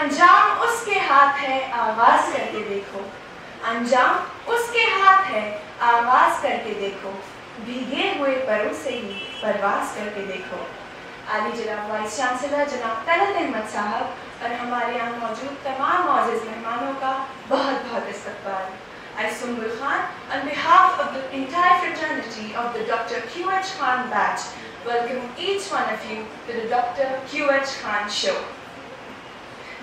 अंजाम उसके हाथ है, आगाज करके देखो। अंजाम उसके हाथ है, आगाज करके देखो। भीगे हुए परों से ही परवास करके देखो। आली जनाब वाइस चांसलर जनाब तलत अहमद साहब और हमारे यहाँ मौजूद तमाम मौजूद मेहमानों का बहुत बहुत इस्तकबाल। I, Sumbul Khan, on behalf of the entire fraternity of the Dr. Q.H. Khan batch, welcome each one of you to the Dr. Q.H. Khan Show.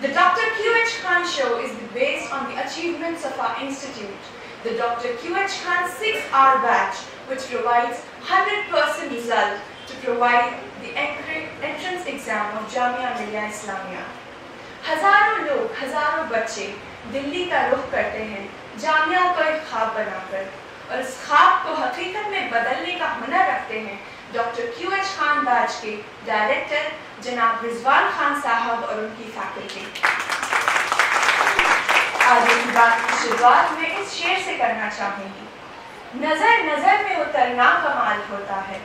The Dr. Q.H. Khan Show is based on the achievements of our institute, the Dr. Q.H. Khan 6-hour batch, which provides 100% result to provide the entrance exam of Jamia Millia Islamia. हजारों लोग, हजारों बच्चे दिल्ली का रुख करते हैं जामिया को एक ख्वाब बनाकर, और इस ख्वाब को हकीकत में बदलने का हुनर रखते हैं डॉक्टर क्यू.एच. खान बैच के डायरेक्टर जनाब रिजवान खान साहब और उनकी फैकल्टी। आज की बात की शुरुआत में इस शेर से करना चाहूँगी। नजर नजर में उतरना कमाल होता है,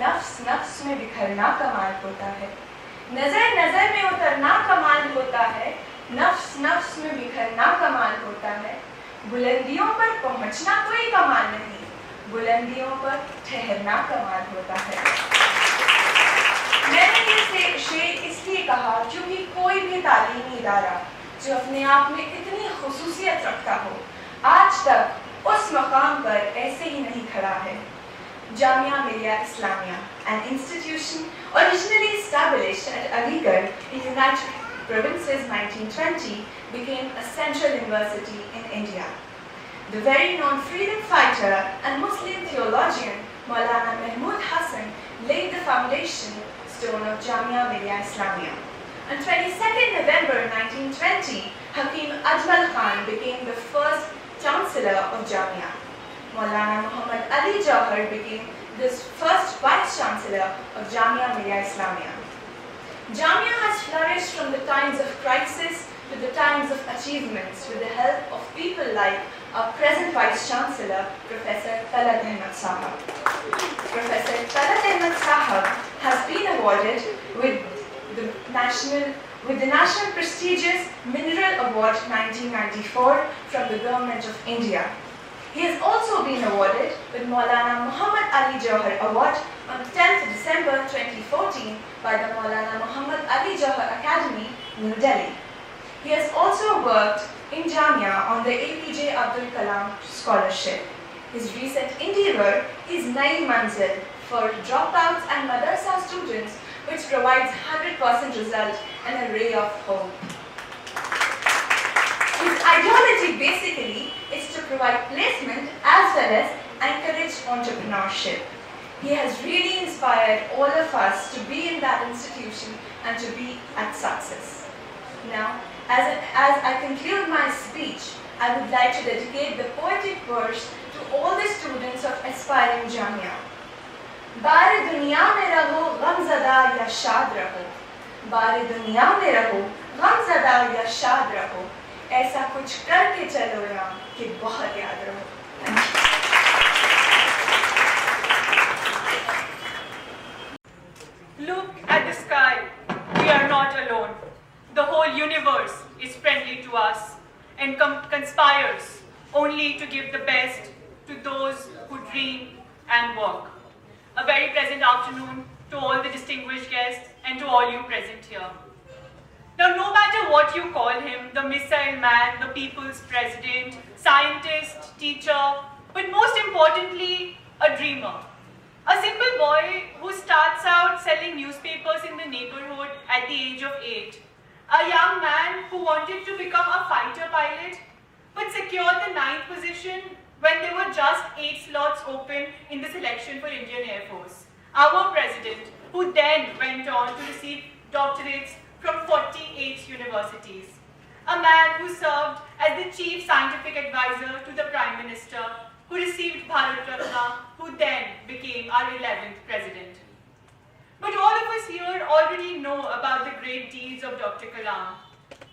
नफ्स नफ्स में बिखरना कमाल होता है। नजर नजर में उतरना कमाल होता है, नफ्स नफ्स में बिखरना कमाल होता है। बुलंदियों पर पहुंचना कोई कमाल नहीं, बुलंदियों पर ठहरना कमाल होता है। मैंने ये शेर इसलिए कहा क्योंकि कोई भी तालीमी इदारा जो अपने आप में इतनी खुसूसियत रखता हो, आज तक उस मकाम पर ऐसे ही नहीं खड़ा है। Jamia Millia Islamia, an institution originally established at Aligarh in United Provinces 1920, became a central university in India. The very known freedom fighter and Muslim theologian Maulana Mahmud Hassan laid the foundation stone of Jamia Millia Islamia. On 22nd November 1920, Hakim Ajmal Khan became the first chancellor of Jamia. Maulana Muhammad Ali Jauhar became the first Vice Chancellor of Jamia Millia Islamia. Jamia has flourished from the times of crisis to the times of achievements with the help of people like our present Vice Chancellor, Professor Talat Ahmad Sahab. Professor Talat Ahmad Sahab has been awarded with the National Prestigious Mineral Award 1994 from the Government of India. He has also been awarded with Maulana Muhammad Ali Jauhar Award on 10th December 2014 by the Maulana Muhammad Ali Jauhar Academy, New Delhi. He has also worked in Jamia on the APJ Abdul Kalam Scholarship. His recent endeavor is Nai Manzil for dropouts and madrasa students, which provides 100% result and a ray of hope. His ideology basically is to provide placement as well as encourage entrepreneurship. He has really inspired all of us to be in that institution and to be at success. Now, as I conclude my speech, I would like to dedicate the poetic verse to all the students of aspiring Jamia. बारे दुनिया में रहो गमज़दा या शाद रहो, बारे दुनिया में रहो गमज़दा या शाद रहो, ऐसा कुछ करके चलो यहाँ कि बहुत याद रहो। Look at the sky. We are not alone. The whole universe is friendly to us and conspires only to give the best to those who dream and work. A very pleasant afternoon to all the distinguished guests and to all you present here. Now, no matter what you call him, the missile man, the people's president, scientist, teacher, but most importantly, a dreamer. A simple boy who starts out selling newspapers in the neighborhood at the age of 8. A young man who wanted to become a fighter pilot, but secured the 9th position when there were just 8 slots open in the selection for Indian Air Force. Our president, who then went on to receive doctorates from 48 universities. A man who served as the chief scientific advisor to the Prime Minister, who received Bharat Ratna, who then became our 11th president. But all of us here already know about the great deeds of Dr. Kalam,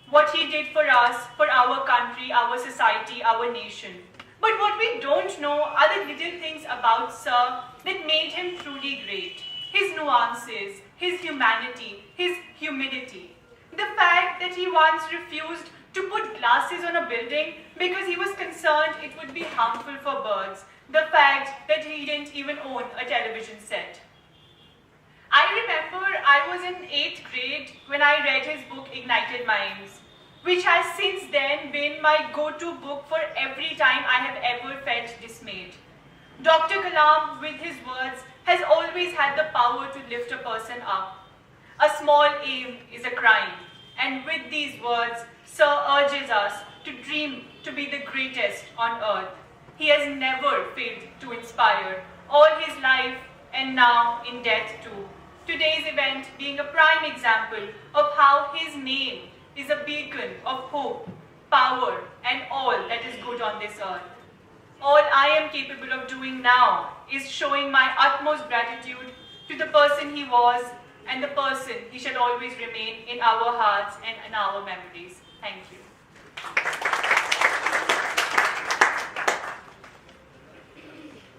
what he did for us, for our country, our society, our nation. But what we don't know are the little things about Sir that made him truly great. His nuances, his humanity, his humility. The fact that he once refused to put glasses on a building because he was concerned it would be harmful for birds, the fact that he didn't even own a television set. I remember I was in 8th grade when I read his book Ignited Minds, which has since then been my go-to book for every time I have ever felt dismayed. Dr. Kalam, with his words, has always had the power to lift a person up. A small aim is a crime, and with these words, Sir urges us to dream to be the greatest on earth. He has never failed to inspire, all his life and now in death too. Today's event being a prime example of how his name is a beacon of hope, power, and all that is good on this earth. All I am capable of doing now is showing my utmost gratitude to the person he was and the person he shall always remain in our hearts and in our memories. Thank you.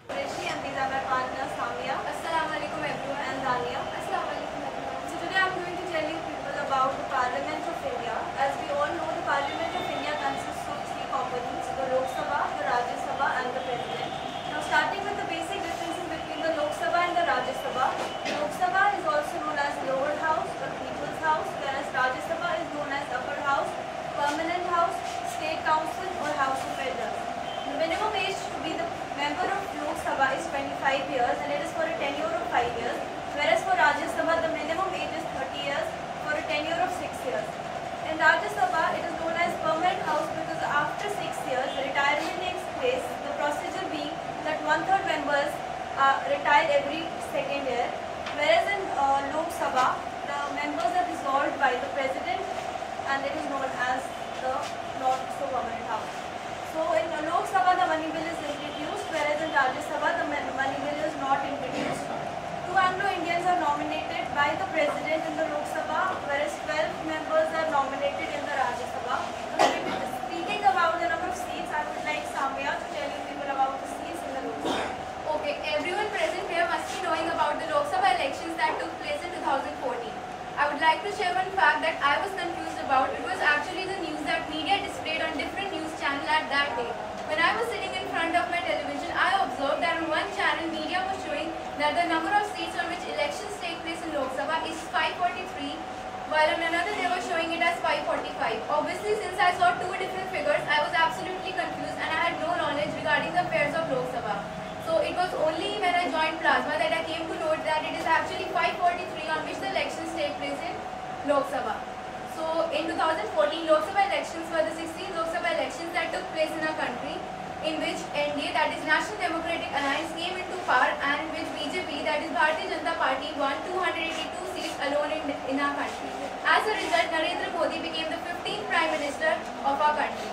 Rishi, and these are my partners, Samia. Assalamu alaikum everyone, and Dania. Assalamu alaikum everyone. So today I'm going to tell you people about the Parliament of India. As we all know, the Parliament of India consists of three components: the Lok Sabha, the Rajya Sabha, and the President. Now, starting with the basic differences between the Lok Sabha and the Rajya Sabha. The Lok Sabha is also known as Lower House or People's House, whereas Rajya Sabha is known as Upper House, Permanent House, State Council, or House of Elders. The minimum age to be the member of Lok Sabha is 25 years, and it is for a tenure of 5 years, whereas for Rajya Sabha the minimum age is 30 years for a tenure of 6 years. In Rajya Sabha, it is known as Permanent House because after 6 years, retirement takes place, the procedure being that 1/3 members retire every second year, whereas in Lok Sabha, the members are dissolved by the President, and it is known as the not so permanent house. So in Lok Sabha, the money bill is introduced, whereas in Rajya Sabha, the money bill is not introduced. 2 Anglo-Indians are nominated by the President in the Lok Sabha, whereas 12 members are nominated in the Rajya Sabha. Now, speaking about the number of seats, I would like Samia to tell you people about the seats in the Lok Sabha. Okay, everyone present here must be knowing about the Lok Sabha elections that took place in 2014. I would like to share one fact that I was confused about. It was actually the news that media displayed on different news channels at that day. When I was sitting in front of my television, I observed that on one channel media was showing that the number of seats on which elections take place in Lok Sabha is 543, while on another they were showing it as 545. Obviously, since I saw two different figures, I was absolutely confused and I had no knowledge regarding the affairs of Lok Sabha. So it was only when I joined Plasma that I came to note that it is actually 543 on which the elections take place in Lok Sabha. So in 2014, Lok Sabha elections were the 16th Lok Sabha elections that took place in our country, in which NDA, that is National Democratic Alliance, came into power, and in which BJP, that is Bharatiya Janata Party, won 282 seats alone in our country. As a result, Narendra Modi became the 15th Prime Minister of our country.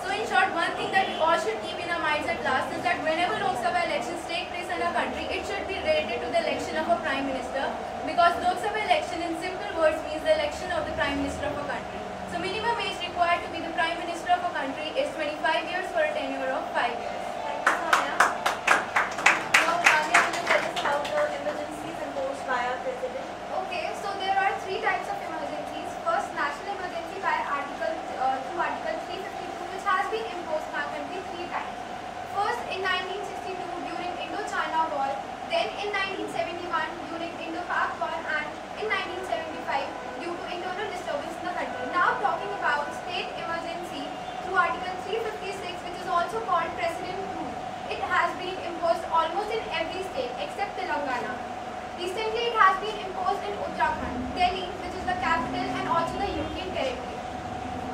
So in short, one thing that we all should keep in our minds at last is that whenever Lok Sabha elections take place in our country, it should be related to the election of a Prime Minister, because Lok Sabha election in simple words means the election of the Prime Minister of a country. So minimum age required to be the Prime Minister of a country is 25 years for a tenure of 5 years. Thank you, Samia. Now, Dania will tell us about the emergencies imposed by our President. Okay, so there are three types of emergencies. First, national emergency by through Article 352, which has been imposed in our country 3 times. First, in 1962 during Indo-China War, then in 1971 during Indo-Pak War, and in 1975 due to internal disturbance in the country. Now talking about state emergency through Article 356, which is also called President Rule. It has been imposed almost in every state except Telangana. Recently, it has been imposed in Uttarakhand, Delhi, which is the capital, and also the Union Territory.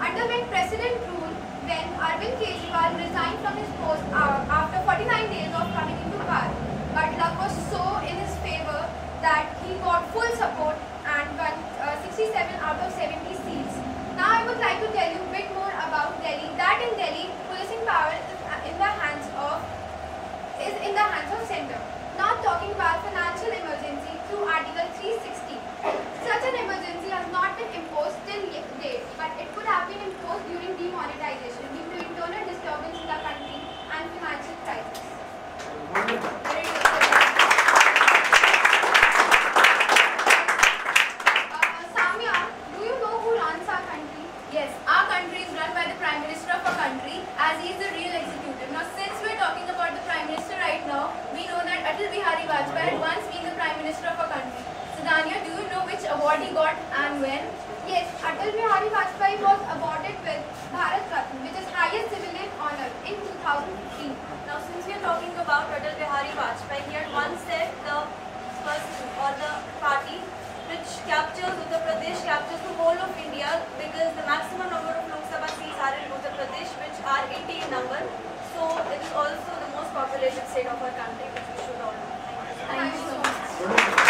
Under when President Rule, when Arvind Kejriwal resigned from his post after 49 days of coming into power. But luck was so in his favor that he got full support and won 67 out of 70 seats. Now I would like to tell you a bit more about Delhi. That in Delhi, policing power is in the hands of centre. Now talking about financial emergency through Article 360. Such an emergency has not been imposed till date, but it could have been imposed during demonetization due to internal disturbance in the country and financial Yes, our country is run by the Prime Minister of our country as he is the real executive. Now since we are talking about the Prime Minister right now, we know that Atal Bihari Vajpayee had once been the Prime Minister of our country. So Dania, do you know which award he got and when? Yes, Atal Bihari Vajpayee was awarded with Bharat Ratna, which is highest civilian honor, in 2015. Now, since we are talking about Atal Bihari Vajpayee, he had once said the person or the party which captures Uttar Pradesh captures the whole of India, because the maximum number of Lok Sabha seats are in Uttar Pradesh, which are 80 in number. So it is also the most populated state of our country, which we should all know. Thank you so much.